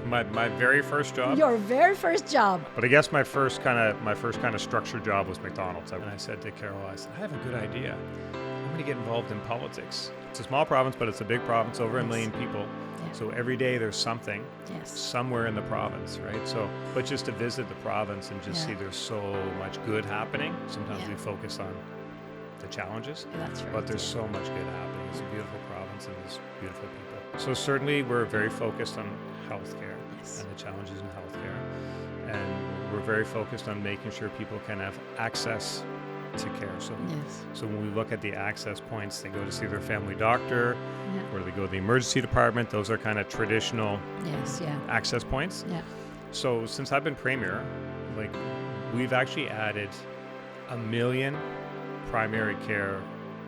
My very first job. Your very first job. But I guess my first kind of structured job was McDonald's. And I said to Carol, I have a good idea. I'm going to get involved in politics. It's a small province, but it's a big province, over 1 million people. Yeah. So every day there's something somewhere in the province, right? So, but just to visit the province and just see there's so much good happening. Sometimes we focus on the challenges, that's right, but there's so much good happening. It's a beautiful province and there's beautiful people. So certainly we're very focused on healthcare and the challenges in healthcare. And we're very focused on making sure people can have access to care. So when we look at the access points, they go to see their family doctor or they go to the emergency department. Those are kind of traditional access points. Yeah. So since I've been Premier, we've actually added 1 million primary care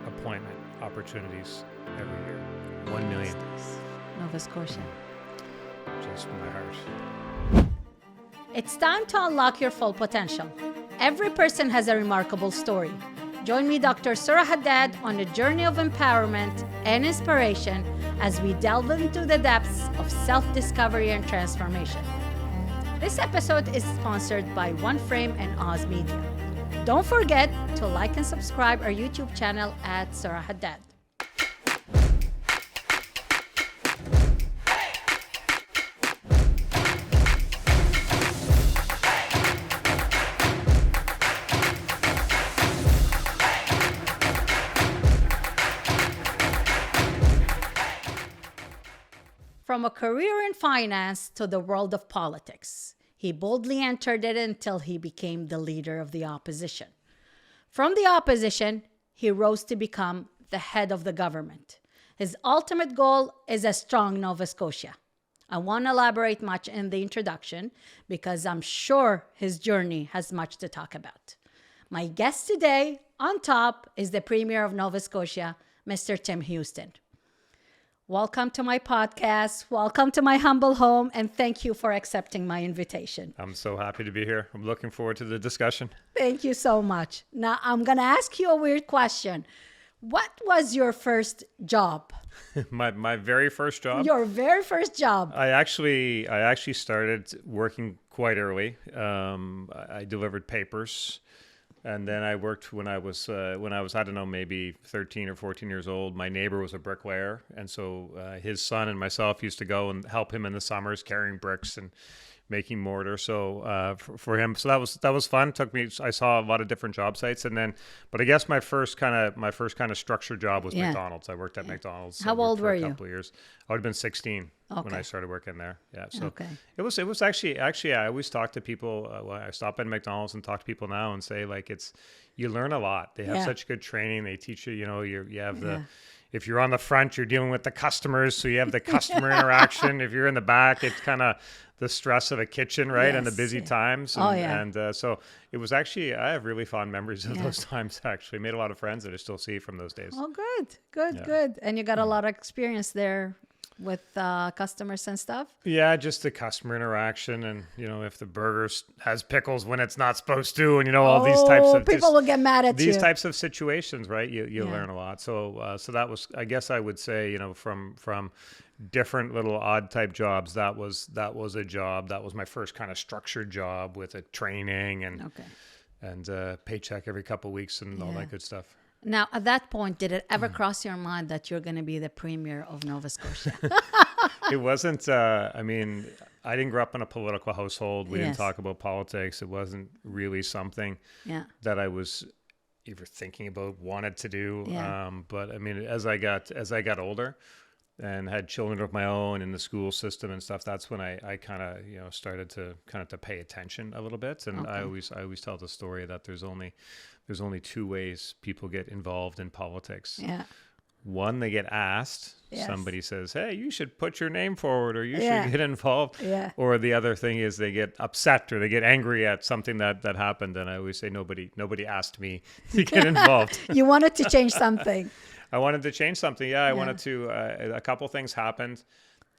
appointment opportunities every year. 1 million. Nova Scotia. Just my heart. It's time to unlock your full potential. Every person has a remarkable story. Join me, Dr. Sura Hadad, on a journey of empowerment and inspiration as we delve into the depths of self-discovery and transformation. This episode is sponsored by One Frame and Oz Media. Don't forget to like and subscribe our YouTube channel at Sura Hadad. From a career in finance to the world of politics, he boldly entered it until he became the leader of the opposition. From the opposition, he rose to become the head of the government. His ultimate goal is a strong Nova Scotia. I won't elaborate much in the introduction because I'm sure his journey has much to talk about. My guest today on top is the Premier of Nova Scotia, Mr. Tim Houston. Welcome to my podcast. Welcome to my humble home. And thank you for accepting my invitation. I'm so happy to be here. I'm looking forward to the discussion. Thank you so much. Now, I'm going to ask you a weird question. What was your first job? My very first job? Your very first job. I actually started working quite early. I delivered papers. And then I worked when I was, I don't know, maybe 13 or 14 years old. My neighbor was a bricklayer. And so his son and myself used to go and help him in the summers carrying bricks and making mortar. So for him, so that was fun. I saw a lot of different job sites. And then, but I guess my first kind of structured job was McDonald's. I worked at McDonald's. How old were you? A couple of years. I would have been 16 when I started working there. Yeah. So it was actually, I always talk to people. I stop at McDonald's and talk to people now and say you learn a lot. They have such good training. They teach you, you have if you're on the front, you're dealing with the customers. So you have the customer interaction. If you're in the back, it's kind of the stress of a kitchen, right? Yes, and the busy times. And, so it was actually, I have really fond memories of those times, actually. Made a lot of friends that I still see from those days. Oh, good. And you got a lot of experience there with customers and stuff? Yeah, just the customer interaction and, if the burger has pickles when it's not supposed to and, all these types of... people will get mad at these types of situations, right? You learn a lot. So that was, I guess I would say, from different little odd type jobs, that was a job. That was my first kind of structured job with a training and paycheck every couple of weeks and all that good stuff. Now, at that point, did it ever cross your mind that you're going to be the Premier of Nova Scotia? It wasn't, I didn't grow up in a political household. We didn't talk about politics. It wasn't really something that I was either thinking about, wanted to do. But as I got older and had children of my own in the school system and stuff, that's when I kind of, started to pay attention a little bit. And I always tell the story that there's only two ways people get involved in politics. Yeah. One, they get asked. Yes. Somebody says, hey, you should put your name forward or you should get involved. Yeah. Or the other thing is they get upset or they get angry at something that happened. And I always say, nobody asked me to get involved. You wanted to change something. I wanted to change something. Yeah, I wanted to. A couple things happened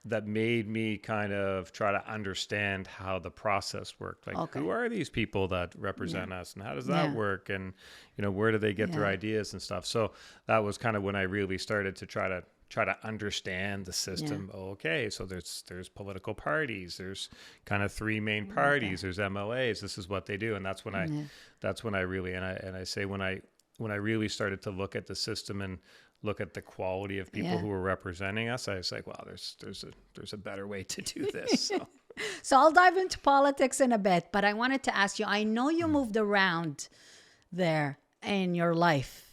that made me kind of try to understand how the process worked. Who are these people that represent us and how does that work? And, where do they get their ideas and stuff? So that was kind of when I really started to try try to understand the system. Okay, so there's political parties. There's kind of three main parties. There's MLAs. This is what they do, and that's when I really and I say when I really started to look at the system and look at the quality of people who were representing us, I was like, wow, there's a better way to do this. So I'll dive into politics in a bit, but I wanted to ask you, I know you moved around there in your life,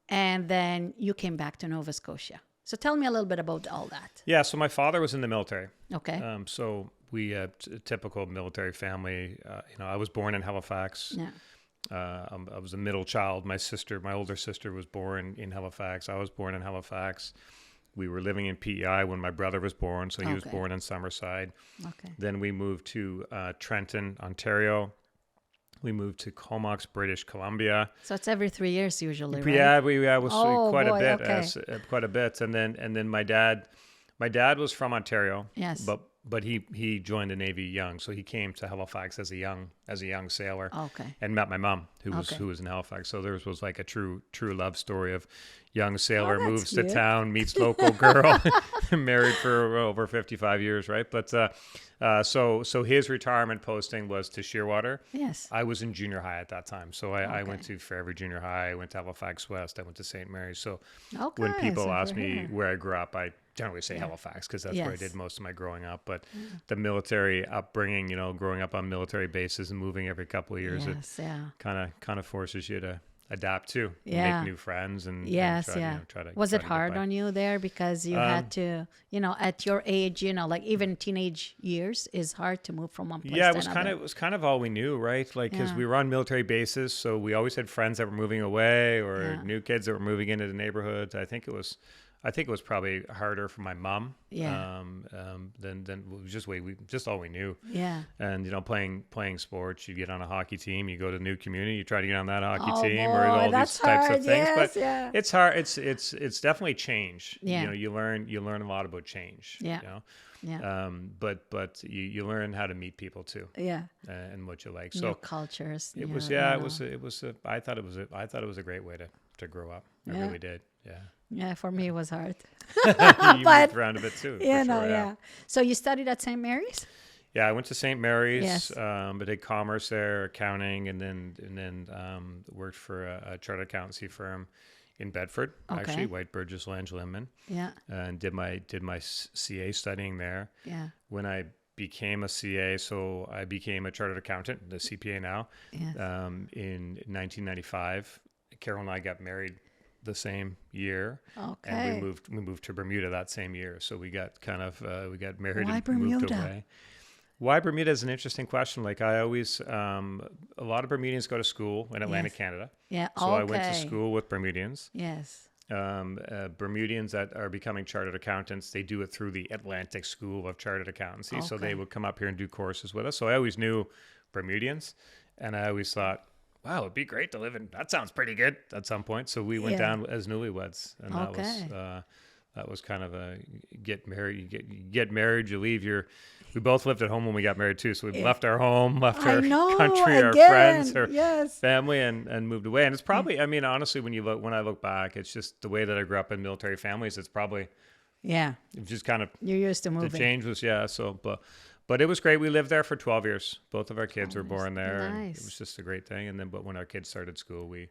and then you came back to Nova Scotia. So tell me a little bit about all that. Yeah, so my father was in the military. Okay. So we a typical military family. I was born in Halifax. Yeah. I was a middle child. My older sister was born in Halifax. I was born in Halifax. We were living in PEI when my brother was born, so he was born in Summerside. Okay. Then we moved to Trenton, Ontario. We moved to Comox, British Columbia. So it's every 3 years usually, right? Yeah, we was quite boy, a bit, okay. quite a bit. And then my dad was from Ontario. Yes. But he joined the Navy young, so he came to Halifax as a young sailor. Okay. And met my mom, who was in Halifax. So there was like a true love story of young sailor moves to town, meets local girl, married for over 55 years, right? But so his retirement posting was to Shearwater. Yes. I was in junior high at that time, so I went to Fairview Junior High. I went to Halifax West. I went to St. Mary's. So when people ask me where I grew up, I generally say Halifax because that's where I did most of my growing up. But the military upbringing, growing up on military bases and moving every couple of years, it kind of forces you to adapt to, make new friends, and try to. Was it hard on you there because you had to, at your age, like even teenage years is hard to move from one place to another. It was kind of all we knew, right? Like because we were on military bases, so we always had friends that were moving away or new kids that were moving into the neighborhoods. I think it was probably harder for my mom. Than just all we knew. Yeah. And playing sports, you get on a hockey team, you go to a new community, you try to get on that hockey team, or all these types of things. But it's hard. It's definitely change. Yeah. You learn a lot about change. Yeah. Yeah. But you learn how to meet people too. Yeah. And what you like. New So cultures. it was. Yeah. It was. I thought it was a great way to grow up. I really did. Yeah. Yeah, for me it was hard. You moved around a bit too. So you studied at St. Mary's? Yeah, I went to St. Mary's. Yes. But did commerce there, accounting, and then worked for a chartered accountancy firm in Bedford, actually, White Burgess Lange Lehman. Yeah. And did my CA studying there. Yeah. When I became a CA, so I became a chartered accountant, the CPA now. Yes. In 1995, Carol and I got married the same year. Okay. And we moved to Bermuda that same year. So we got we got married Why and Bermuda? moved away. Why Bermuda is an interesting question. Like I always, a lot of Bermudians go to school in Atlantic Canada. Yeah. So I went to school with Bermudians. Yes. Bermudians that are becoming chartered accountants, they do it through the Atlantic School of Chartered Accountancy. Okay. So they would come up here and do courses with us. So I always knew Bermudians, and I always thought, wow, it'd be great to live in. That sounds pretty good at some point. So we went down as newlyweds, and that was kind of a get married. You get married, you leave your. We both lived at home when we got married too. So we left our home, left our country, our friends, our family, and moved away. And it's probably, I mean, honestly, when I look back, it's just the way that I grew up in military families. It's probably, just kind of you're used to moving. The change was But it was great. We lived there for 12 years. Both of our kids were born there. Nice. And it was just a great thing. But when our kids started school, we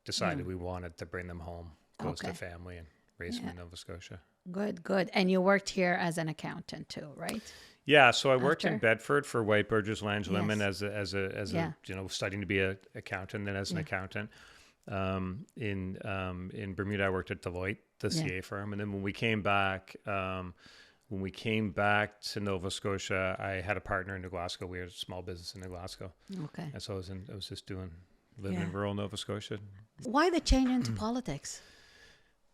decided we wanted to bring them home, close to family, and raise them in Nova Scotia. Good. And you worked here as an accountant too, right? Yeah. So I worked in Bedford for White Burgess Lange Lehman as a studying to be an accountant, then as an accountant. In Bermuda, I worked at Deloitte, the CA firm, and then when we came back. When we came back to Nova Scotia, I had a partner in New Glasgow. We had a small business in New Glasgow. Okay. And so I was just living in rural Nova Scotia. Why the change into politics?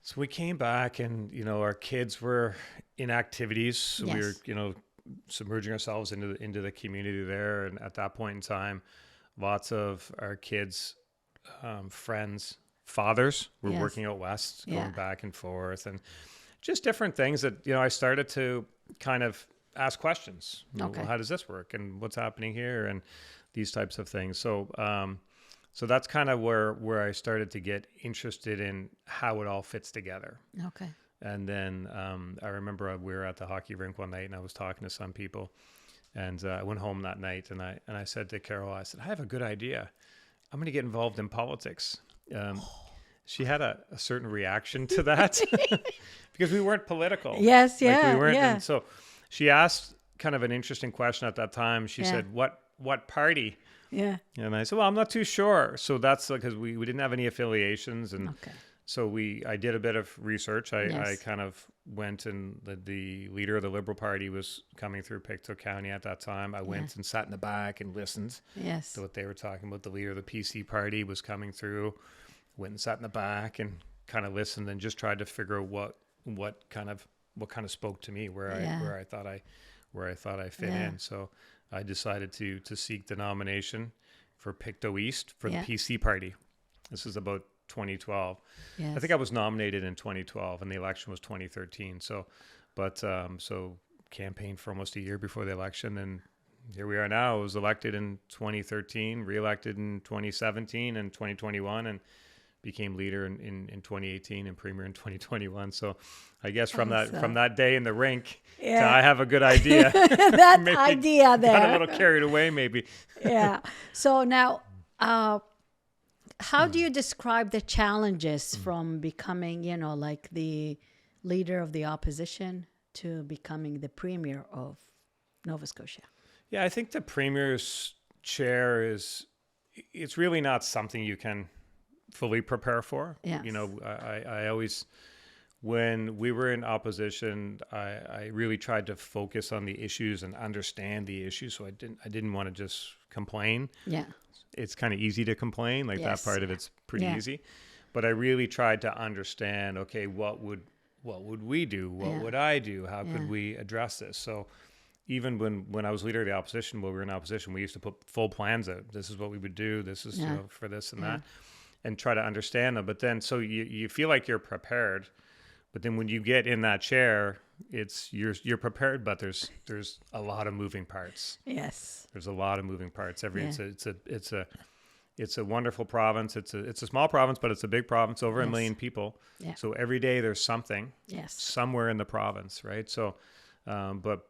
So we came back, and our kids were in activities. So we were submerging ourselves into the community there. And at that point in time, lots of our kids' friends, fathers were working out west, going back and forth, and just different things that, I started to kind of ask questions. Well, how does this work? And what's happening here? And these types of things. So so that's kind of where I started to get interested in how it all fits together. Okay. And then I remember we were at the hockey rink one night and I was talking to some people, and I went home that night and I said to Carol, I said, I have a good idea. I'm going to get involved in politics. She had a certain reaction to that because we weren't political. Yes, yeah, like we weren't, yeah. And so she asked kind of an interesting question at that time. She said, what party? Yeah. And I said, well, I'm not too sure. So that's because we didn't have any affiliations. And Okay. so I did a bit of research. I Yes. kind of went, and the leader of the Liberal Party was coming through Pictou County at that time. I went and sat in the back and listened Yes. to what they were talking about. The leader of the PC Party was coming through, went and sat in the back and kind of listened and just tried to figure out what kind of spoke to me, where I thought I fit in. So I decided to seek the nomination for Pictou East for the PC Party. This is about 2012. Yes. I think I was nominated in 2012 and the election was 2013. So campaigned for almost a year before the election, and here we are now. I was elected in 2013, reelected in 2017 and 2021, and became leader in 2018 and premier in 2021. So I guess from that day in the rink to I have a good idea. That idea there. Got a little carried away maybe. Yeah. So now, how do you describe the challenges from becoming, like the leader of the opposition to becoming the premier of Nova Scotia? Yeah, I think the premier's chair it's really not something you can fully prepare for. Yes. I always, when we were in opposition, I really tried to focus on the issues and understand the issues. So I didn't want to just complain. Yeah. It's kind of easy to complain, like that part of it's pretty easy. But I really tried to understand, okay, what would we do? What would I do? How could we address this? So even when I was leader of the opposition, when we were in opposition, we used to put full plans out. This is what we would do. This is for this and that, and try to understand them. But then, so you feel like you're prepared, but then when you get in that chair, you're prepared, but there's a lot of moving parts. Yes. There's a lot of moving parts. It's a wonderful province. It's a small province, but it's a big province, over 1 million people. Yeah. So every day there's something somewhere in the province, right? So, but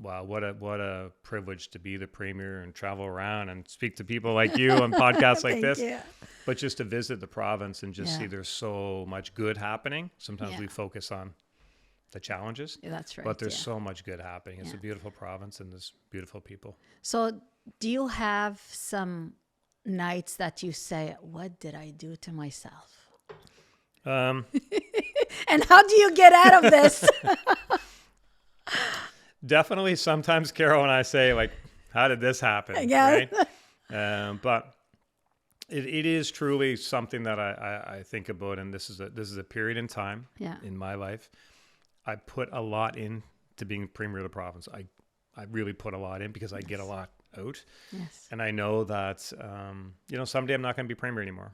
wow, what a privilege to be the premier and travel around and speak to people like you on podcasts like this. You. But just to visit the province and just see there's so much good happening. Sometimes we focus on the challenges. Yeah, that's right. But there's so much good happening. It's a beautiful province and there's beautiful people. So do you have some nights that you say, what did I do to myself? And how do you get out of this? Definitely sometimes Carol and I say, like, how did this happen? Yeah. Right? But it is truly something that I think about, and this is a period in time in my life. I put a lot in to being premier of the province. I really put a lot in because I get a lot out. Yes. And I know that, someday I'm not going to be premier anymore.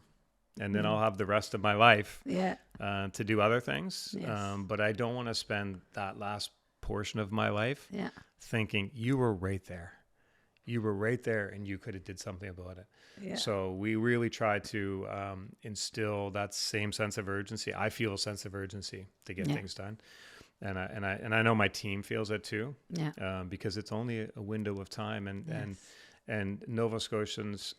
And then I'll have the rest of my life to do other things. Yes. But I don't want to spend that last portion of my life thinking you were right there. You were right there and you could have did something about it. Yeah. So we really try to instill that same sense of urgency. I feel a sense of urgency to get things done. And I know my team feels it too, because it's only a window of time, and Nova Scotians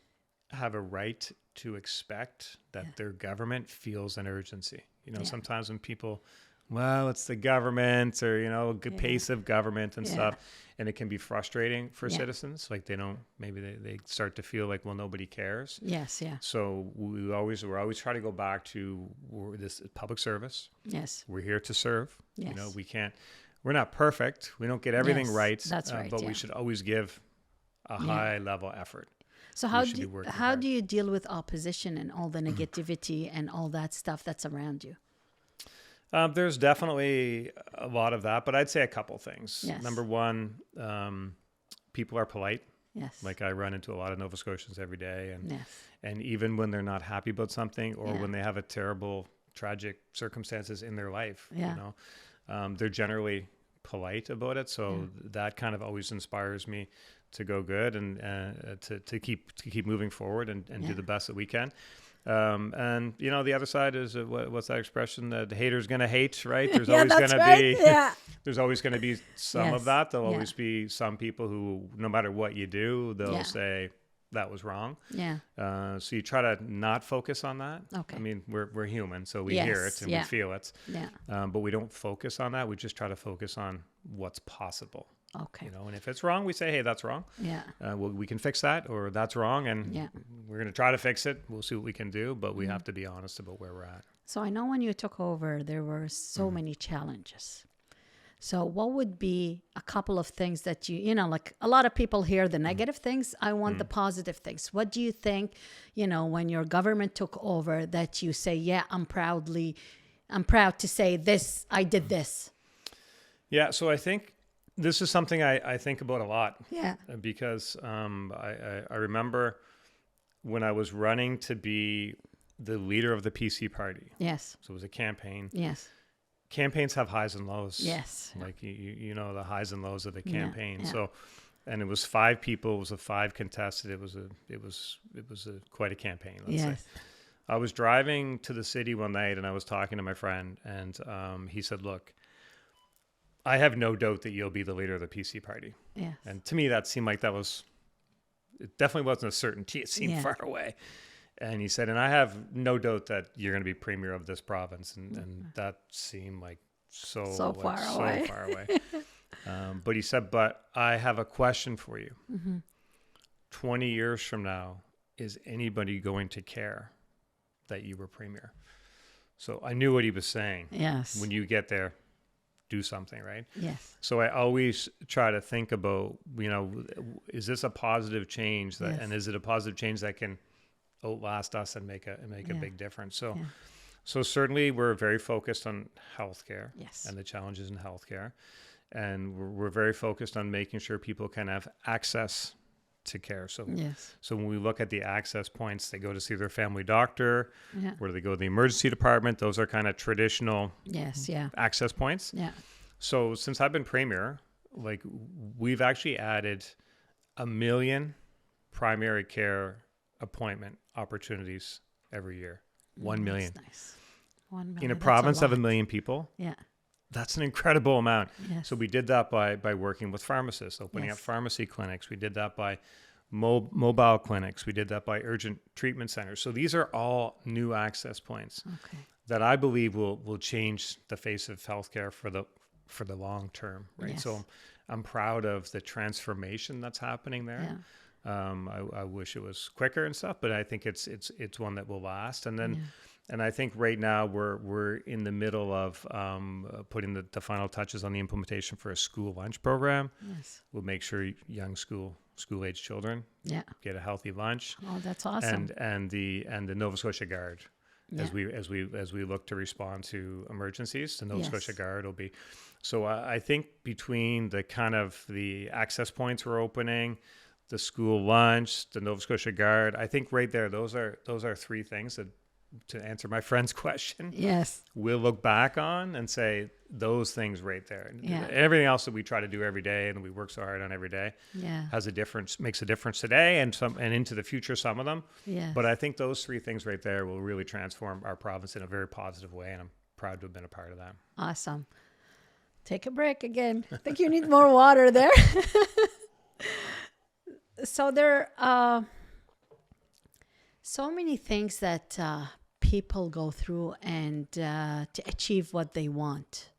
have a right to expect that their government feels an urgency. Sometimes when people, it's the government, or good pace of government and stuff, and it can be frustrating for citizens. Like they start to feel like, nobody cares. Yes, yeah. So we're always try to go back to this public service. Yes, we're here to serve. Yes. We're not perfect. We don't get everything right. That's right. But we should always give a high level effort. So how do you deal with opposition and all the negativity and all that stuff that's around you? There's definitely a lot of that, but I'd say a couple things. Yes. Number one, people are polite. Yes. Like I run into a lot of Nova Scotians every day, and even when they're not happy about something or when they have a terrible, tragic circumstances in their life, they're generally polite about it. So that kind of always inspires me to go good and to keep moving forward and do the best that we can. And the other side is what's that expression? That the hater's gonna hate, right? There's Yeah, always that's gonna right. be Yeah. there's always gonna be some of Yes. that. There'll Yeah. always be some people who, no matter what you do, they'll say that was wrong. Yeah. So you try to not focus on that. Okay. I mean, we're human, so we hear it and we feel it. Yeah. But we don't focus on that. We just try to focus on what's possible. Okay. And if it's wrong, we say, hey, that's wrong. Yeah. Well, we can fix that, or that's wrong, and we're going to try to fix it. We'll see what we can do, but we have to be honest about where we're at. So I know when you took over, there were so many challenges. So what would be a couple of things that like a lot of people hear the negative things. I want the positive things. What do you think, when your government took over, that you say, yeah, I'm proud to say this, I did this? Yeah. So I think this is something I think about a lot. Yeah. Because I remember when I was running to be the leader of the PC party. Yes. So it was a campaign. Yes. Campaigns have highs and lows. Yes. Like the highs and lows of the campaign. Yeah. So, and it was 5 people. It was a 5 contested. It was quite a campaign. Let's say. I was driving to the city one night and I was talking to my friend, and he said, "Look, I have no doubt that you'll be the leader of the PC party." Yes. And to me, that seemed like it definitely wasn't a certainty. It seemed far away. And he said, "And I have no doubt that you're going to be premier of this province." And that seemed like so far away. But he said, "But I have a question for you. 20 years from now, is anybody going to care that you were premier?" So I knew what he was saying. Yes. When you get there, do something, right? Yes. So I always try to think about, is this a positive change and is it a positive change that can outlast us and make a big difference? So certainly we're very focused on healthcare and the challenges in healthcare, and we're very focused on making sure people can have access to care. So when we look at the access points, they go to see their family doctor, or do they go to the emergency department? Those are kind of traditional access points. Yeah. So since I've been premier, we've actually added 1 million primary care appointment opportunities every year. 1 million. That's nice. 1 million. In a province of 1 million people. Yeah. That's an incredible amount. Yes. So we did that by working with pharmacists, opening up pharmacy clinics. We did that by mobile clinics. We did that by urgent treatment centers. So these are all new access points that I believe will change the face of healthcare for the long term. Right. Yes. So I'm proud of the transformation that's happening there. Yeah. I wish it was quicker and stuff, but I think it's one that will last. And then. And I think right now we're in the middle of putting the final touches on the implementation for a school lunch program. Yes. We'll make sure young school age children get a healthy lunch. Oh, that's awesome. And the Nova Scotia Guard, as we look to respond to emergencies, the Nova Scotia Guard will be. So I think between the kind of the access points we're opening, the school lunch, the Nova Scotia Guard, I think right there those are 3 things that, to answer my friend's question, we'll look back on and say those things right there. Everything else that we try to do every day and we work so hard on every day makes a difference today and into the future, some of them. But I think those 3 things right there will really transform our province in a very positive way, and I'm proud to have been a part of that. Awesome. Take a break again. I think you need more water there. So there are so many things that people go through and to achieve what they want.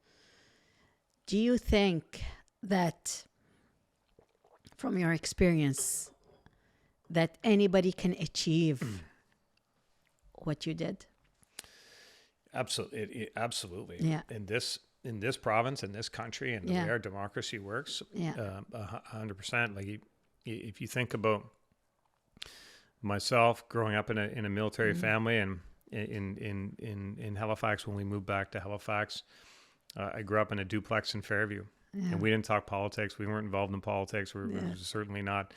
Do you think that, from your experience, that anybody can achieve what you did? Absolutely. Yeah. In this province, in this country, and the way our democracy works, 100%. Like if you think about myself growing up in a military family, and in Halifax, when we moved back to Halifax, I grew up in a duplex in Fairview, and we didn't talk politics. We weren't involved in politics. We were certainly not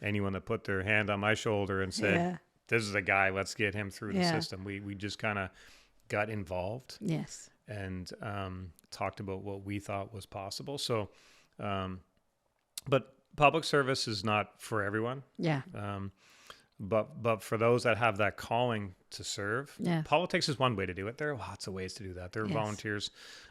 anyone that put their hand on my shoulder and said, "This is a guy. Let's get him through the system." We just kind of got involved, and talked about what we thought was possible. So, but public service is not for everyone. But for those that have that calling to serve, Yes. politics is one way to do it. There are lots of ways to do that. There are volunteers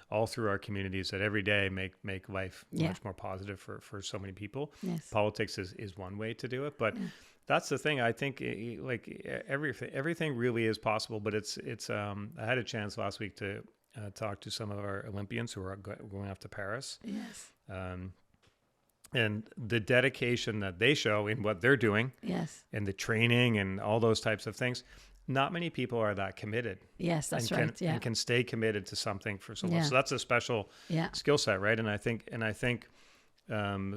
all through our communities that every day make life much more positive for so many people. Yes. Politics is one way to do it, but that's the thing. I think like everything really is possible, but it's I had a chance last week to talk to some of our Olympians who are going off to Paris. Yes. And the dedication that they show in what they're doing, and the training and all those types of things, not many people are that committed. Yes, that's right. And can stay committed to something for so long. So that's a special skill set, right? And I think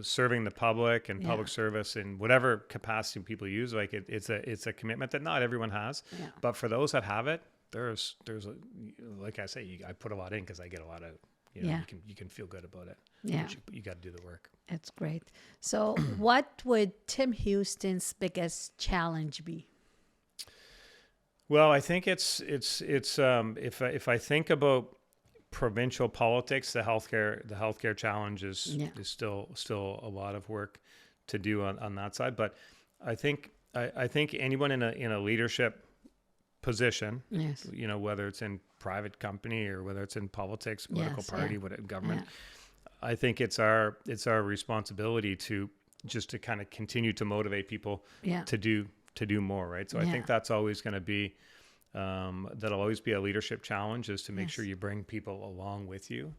serving the public and public service in whatever capacity people use, like it's a commitment that not everyone has. Yeah. But for those that have it, there's like I say, I put a lot in because I get a lot of. You can feel good about it. Yeah. You got to do the work. It's great. So what would Tim Houston's biggest challenge be? Well, I think it's if I think about provincial politics, the healthcare challenge is still a lot of work to do on that side. But I think anyone in a leadership position, whether it's in private company or whether it's in politics, political party, government, I think it's our responsibility to kind of continue to motivate people to do more, right? So I think that's always going to be that'll always be a leadership challenge, is to make sure you bring people along with you,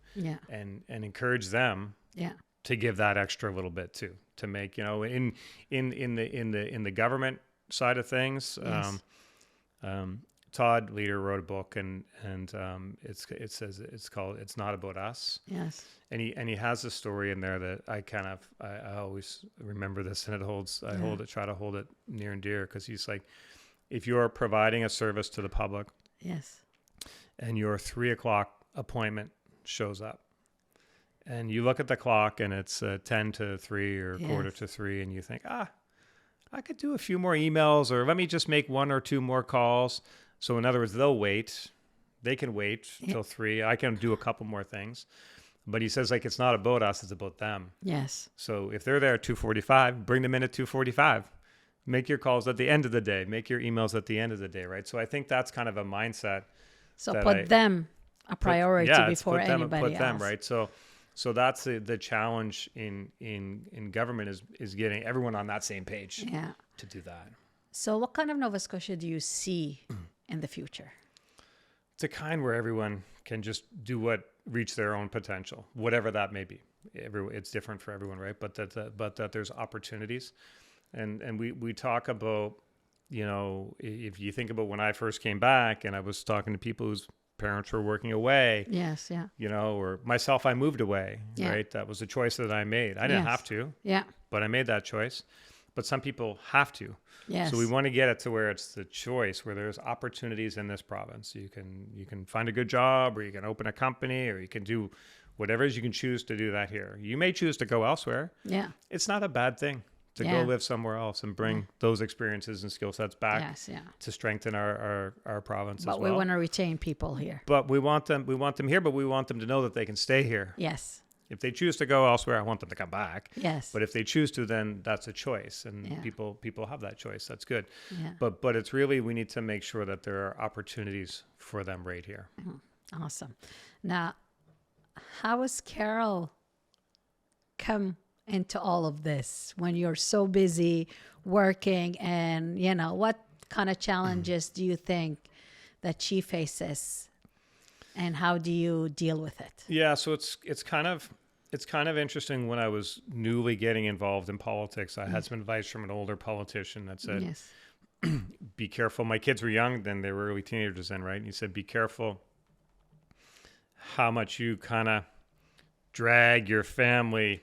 and encourage them to give that extra little bit too, to make in the government side of things. Todd Leader wrote a book, and it's called "It's Not About Us." Yes. And he has a story in there that I always remember this, and try to hold it near and dear, because he's like, if you're providing a service to the public, and your 3:00 appointment shows up, and you look at the clock and it's 10 to 3 or quarter to 3, and you think, I could do a few more emails, or let me just make 1 or 2 more calls. So in other words, they can wait till 3. I can do a couple more things. But he says, like, it's not about us, it's about them. Yes. So if they're there at 2:45, bring them in at 2:45. Make your calls at the end of the day. Make your emails at the end of the day, right? So I think that's kind of a mindset. So put them a priority before anybody else. Them, right? So that's the challenge in government is getting everyone on that same page to do that. So what kind of Nova Scotia do you see in the future? It's a kind where everyone can just reach their own potential, whatever that may be. It's different for everyone, right? But that there's opportunities, and we talk about, if you think about when I first came back and I was talking to people whose parents were working away. Yes, yeah. Or myself, I moved away, right? That was a choice that I made. I didn't have to, but I made that choice. But some people have to. Yes. So we want to get it to where it's the choice, where there's opportunities in this province. You can find a good job, or you can open a company, or you can do whatever it is. You can choose to do that here. You may choose to go elsewhere. Yeah. It's not a bad thing to go live somewhere else and bring those experiences and skill sets back to strengthen our province as well. But we want to retain people here. But we want them here, but we want them to know that they can stay here. Yes. If they choose to go elsewhere, I want them to come back. Yes. But if they choose to, then that's a choice, and people have that choice. That's good. Yeah. But it's really, we need to make sure that there are opportunities for them right here. Mm-hmm. Awesome. Now, how has Carol come into all of this when you're so busy working, and what kind of challenges do you think that she faces? And how do you deal with it? Yeah, so it's kind of interesting. When I was newly getting involved in politics, I had some advice from an older politician that said, be careful. My kids were young then, they were early teenagers then, right? And he said, be careful how much you kind of drag your family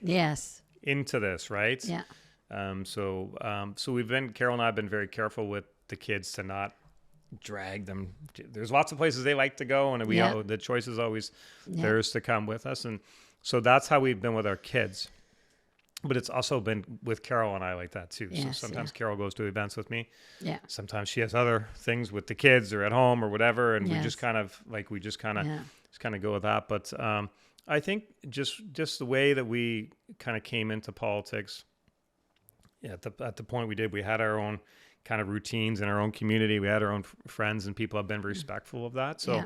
into this, right? Yeah. So Carol and I have been very careful with the kids to not drag them. There's lots of places they like to go, and the choice is always theirs to come with us, and so that's how we've been with our kids. But it's also been with Carol and I like that too. Yes, so sometimes Carol goes to events with me. Yeah. Sometimes she has other things with the kids or at home or whatever, and we just kind of go with that. But I think just the way that we kind of came into politics, at the point we did, we had our own kind of routines in our own community. We had our own friends, and people have been respectful of that. So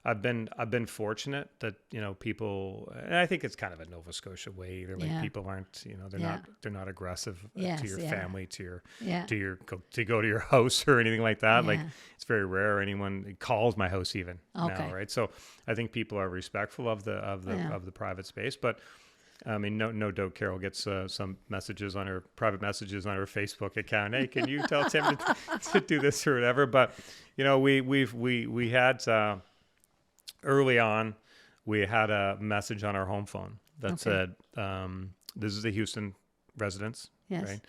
I've been fortunate that, you know, people, and I think it's kind of a Nova Scotia way either. Like people aren't, you know, they're not aggressive to your family, to go to your house or anything like that. Like it's very rare anyone calls my house even now, right? So I think people are respectful of the private space, but I mean, no doubt Carol gets some messages on her private messages on her Facebook account. Hey, can you tell Tim to do this or whatever? But you know, we had early on, we had a message on our home phone that said, "This is the Houston residence, right?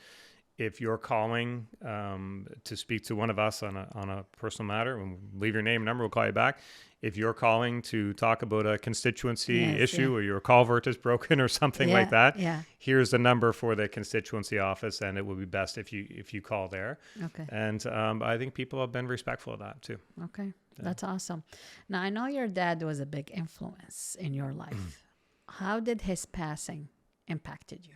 If you're calling to speak to one of us on a personal matter, and leave your name and number, we'll call you back. If you're calling to talk about a constituency issue or your culvert is broken or something like that, here's the number for the constituency office, and it would be best if you call there." And I think people have been respectful of that too. That's awesome. Now, I know your dad was a big influence in your life. How did his passing impacted you?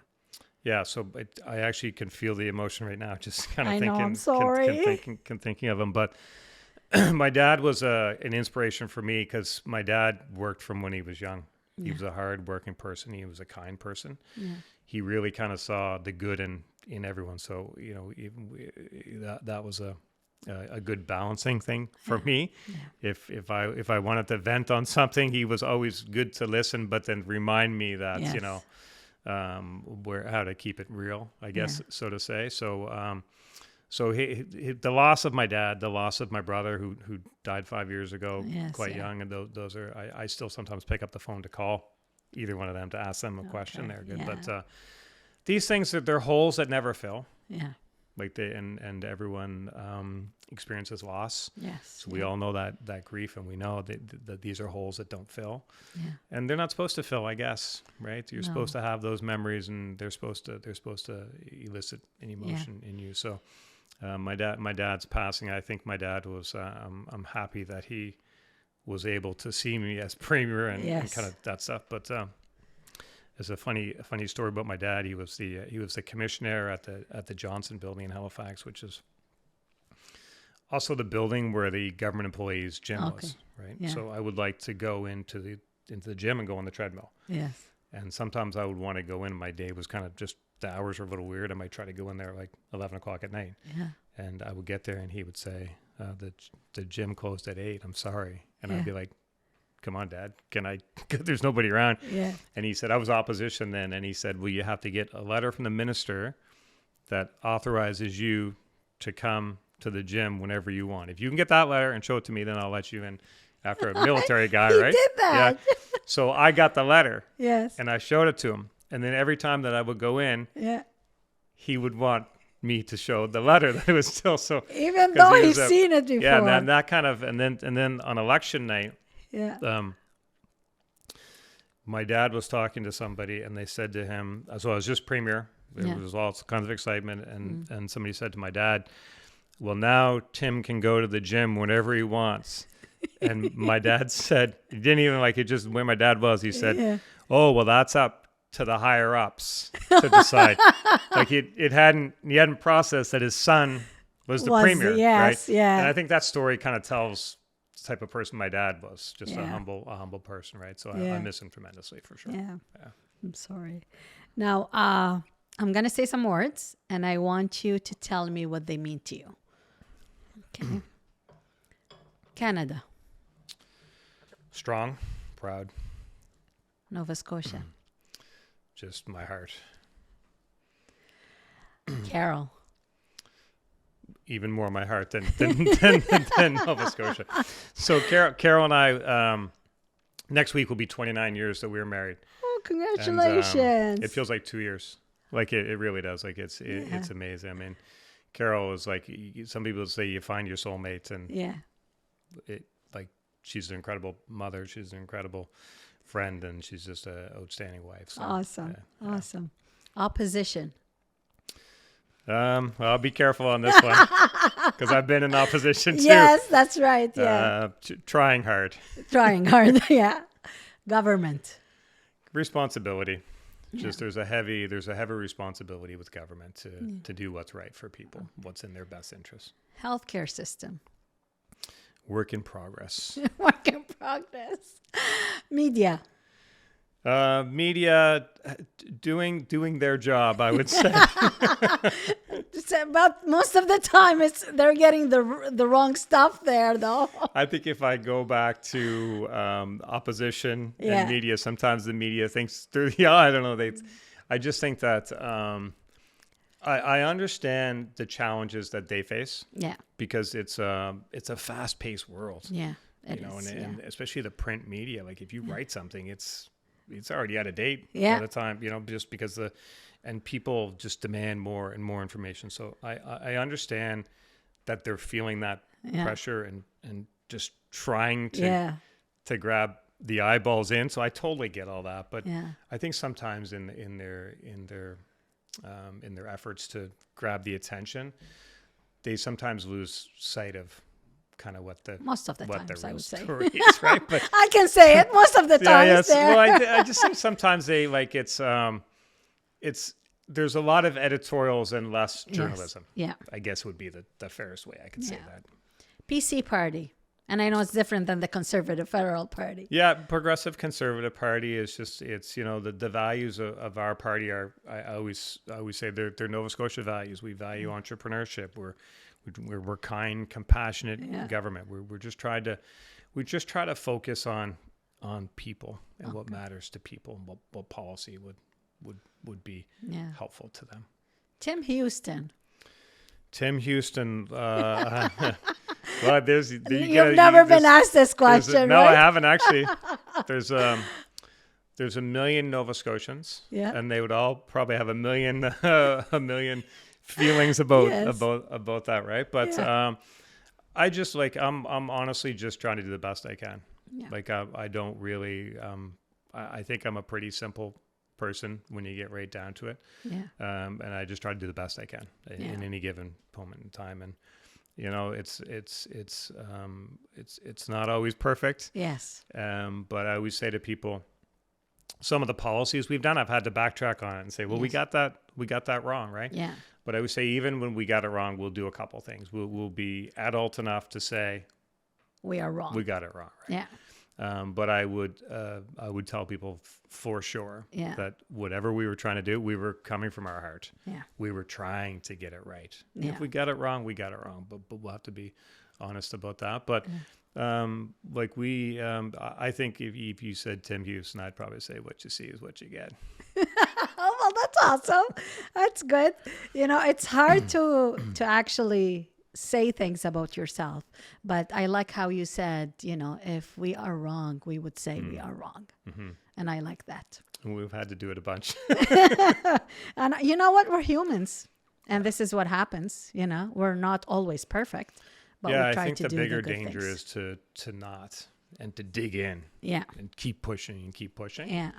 Yeah, so I actually can feel the emotion right now, just kind of thinking. I'm sorry. Thinking of him. But my dad was an inspiration for me because my dad worked from when he was young. He was a hard-working person. He was a kind person. He really kind of saw the good in everyone. So, you know, that was a good balancing thing for me. If I wanted to vent on something, he was always good to listen, but then remind me that, you know, how to keep it real, I guess, so to say. So, the loss of my dad, the loss of my brother who died 5 years ago, quite young, and those are, I still sometimes pick up the phone to call either one of them to ask them a question. They're good, but these things, they're holes that never fill. Like and everyone experiences loss. So we all know that grief, and we know that these are holes that don't fill. And they're not supposed to fill, I guess, right? You're supposed to have those memories, and they're supposed to elicit an emotion in you. So my dad's passing, I think my dad was I'm happy that he was able to see me as Premier and kind of that stuff. But there's a funny story about my dad. He was the commissioner at the Johnson building in Halifax, which is also the building where the government employees' gym was, right? So I would like to go into the gym and go on the treadmill. And sometimes I would want to go in. My day was kind of just, the hours were a little weird. I might try to go in there like 11 o'clock at night. And I would get there, and he would say, the gym closed at 8. I'm sorry. And I'd be like, come on, Dad, can I, there's nobody around. And he said, I was opposition then. And he said, well, you have to get a letter from the minister that authorizes you to come to the gym whenever you want. If you can get that letter and show it to me, then I'll let you in after a military guy, right? He did that. So I got the letter. Yes. And I showed it to him. And then every time that I would go in, he would want me to show the letter that it was still so. Even though he's seen it before. Yeah, and that kind of, and then on election night, my dad was talking to somebody, and they said to him, so I was just Premier. There was all kinds of excitement, and somebody said to my dad, well, now Tim can go to the gym whenever he wants. And my dad said, he didn't even like it, just where my dad was. He said, oh, well, that's up to the higher ups to decide. Like he hadn't processed that his son was the Premier, right? And I think that story kind of tells the type of person my dad was, just a humble person, right? So I miss him tremendously, for sure. I'm sorry. Now, I'm going to say some words, and I want you to tell me what they mean to you. Okay. Canada. Strong, proud. Nova Scotia. Just my heart. Carol. Even more my heart than Nova Scotia. So Carol and I, next week will be 29 years that we were married. Oh, congratulations. And, it feels like 2 years. Like it really does. Like it's amazing. I mean, Carol is like, some people say you find your soulmate, and she's an incredible mother. She's an incredible friend, and she's just an outstanding wife. So, awesome. Opposition. Well, I'll be careful on this one because I've been in opposition too. Yes, that's right. Yeah. Trying hard. Trying hard. Yeah. Government. Responsibility. Just there's a heavy responsibility with government to do what's right for people, what's in their best interest. Healthcare system. Work in progress. Work in progress. Media. Media doing their job, I would say. But most of the time, they're getting the wrong stuff there, though. I think if I go back to opposition and media, sometimes the media thinks through the eye. I don't know. I just think that I understand the challenges that they face. Yeah. Because it's a fast-paced world. Yeah. And especially the print media. Like if you write something, it's already out of date by the time, just because and people just demand more and more information. So I understand that they're feeling that pressure and just trying to grab the eyeballs in. So I totally get all that. But I think sometimes in their efforts to grab the attention, they sometimes lose sight of kind of what the most of the times I would say is, right? But I can say it most of the time. Well, I just think sometimes they like it's there's a lot of editorials and less journalism. Yeah, I guess would be the fairest way I could say that. PC party, and I know it's different than the Conservative Federal Party. Yeah, Progressive Conservative Party is just the values of our party are I always say they're Nova Scotia values. We value entrepreneurship. We're kind, compassionate government. We just try to focus on people and what matters to people and what policy would be helpful to them. Tim Houston. Well, you've never been asked this question, no, right? I haven't actually. There's 1 million Nova Scotians, and they would all probably have a million feelings about that, right? But I just I'm honestly just trying to do the best I can. Like I don't really I think I'm a pretty simple person when you get right down to it. And I just try to do the best I can in any given moment in time. And it's not always perfect. Yes. But I always say to people, some of the policies we've done, I've had to backtrack on it and say, well, we got that wrong, right? Yeah. But I would say even when we got it wrong, we'll do a couple things. We'll be adult enough to say we are wrong. We got it wrong, right? Yeah. But I would tell people for sure that whatever we were trying to do, we were coming from our heart. Yeah. We were trying to get it right. Yeah. If we got it wrong, we got it wrong. But we'll have to be honest about that. But I think if you said Tim Houston, I'd probably say what you see is what you get. Oh, well, that's awesome. That's good. It's hard to actually say things about yourself, but I like how you said, if we are wrong, we would say we are wrong. Mm-hmm. And I like that. We've had to do it a bunch. And you know what? We're humans. And this is what happens. We're not always perfect. But we try I think to the do bigger good danger things. is to not and to dig in. Yeah. And keep pushing and keep pushing. Yeah.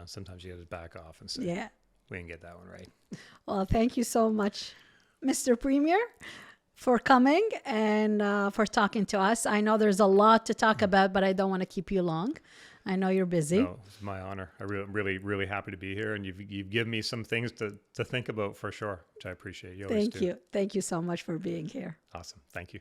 Sometimes you have to back off and say, we didn't get that one right. Well, thank you so much, Mr. Premier, for coming and for talking to us. I know there's a lot to talk about, but I don't want to keep you long. I know you're busy. No, it's my honor. I'm really happy to be here, and you've given me some things to think about for sure, which I appreciate. You always do. Thank you. Thank you so much for being here. Awesome. Thank you.